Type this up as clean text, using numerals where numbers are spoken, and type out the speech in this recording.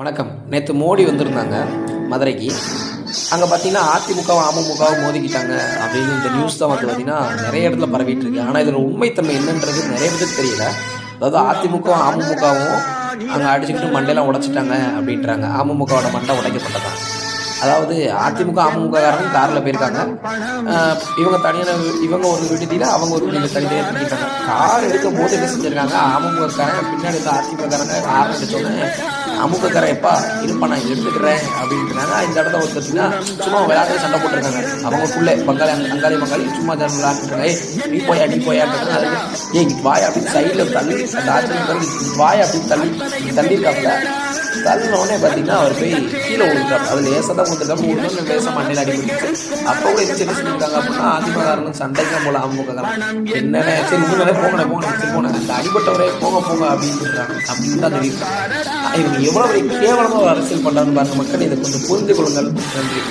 வணக்கம். நேற்று மோடி வந்திருந்தாங்க மதுரைக்கு. அங்கே பார்த்தீங்கன்னா அதிமுகவும் அமமுகவும் மோதிக்கிட்டாங்க அப்படின்னு இந்த நியூஸ் தான் வந்து பார்த்தீங்கன்னா நிறைய இடத்துல பரவிட்டு இருக்கு. ஆனால் இதில் உண்மைத்தன்மை என்னன்றது நிறைய பேருக்கு தெரியல. அதாவது அதிமுகவும் அமமுகவும் அங்கே அடிச்சுக்கிட்டு மண்டையெல்லாம் உடைச்சிட்டாங்க அப்படின்றாங்க. அமமுகவோட மண்டை உடைக்கப்பட்டதான். அதாவது அதிமுக அமமுககாரங்க காரில் போயிருக்காங்க. இவங்க தனியான இவங்க ஒரு விடுதியில் அவங்க ஒரு விடுதியில் தனியாக தங்கிட்டாங்க. கார் எடுக்கும் போது என்ன செஞ்சுருக்காங்க, அமமுகக்காரன் பின்னாடி இருந்த அதிமுககாரங்க கார் எடுத்தோன்னே அமுகக்காரன் எப்பா இருப்பா நான் எடுத்துக்கிறேன் அப்படின்றாங்க. இந்த இடத்த ஒரு பார்த்தீங்கன்னா சும்மா விளையாட்டு சண்டை போட்டிருக்காங்க. அவங்களுக்குள்ளே பங்காளி சும்மா விளையாட்டுருக்காங்க. நீ போயான்றது அது வாய் அப்படின்னு சைடில் தள்ளி அந்த ஆச்சரியம் வாய் அப்படின்னு தள்ளியிருக்காப்புல. தள்ளினோடனே பார்த்தீங்கன்னா அவர் போய் கீழே விழுந்தார். அது லேசாக தான் கொடுத்துருக்காங்க. விழுந்து லேசாக மண்டையில் அடிபட்டு அப்போ கூட என்ன செஞ்சுருக்காங்க அப்படின்னா அதிமுக சண்டைக்கு தான் போல அமமுகக்காரன் என்னென்ன சரி உங்களே போங்க சரி போனேன் அந்த அடிபட்டவரே போங்க அப்படின்னு சொல்கிறாங்க. அப்படின்னு தான் தெரியும் இவங்க எவ்வளோ கேவலமாக அரசியல் பண்ணுறான்னு பாருங்க. மக்கள் இதை கொஞ்சம் புரிந்து கொள்ளுங்கள். நன்றி.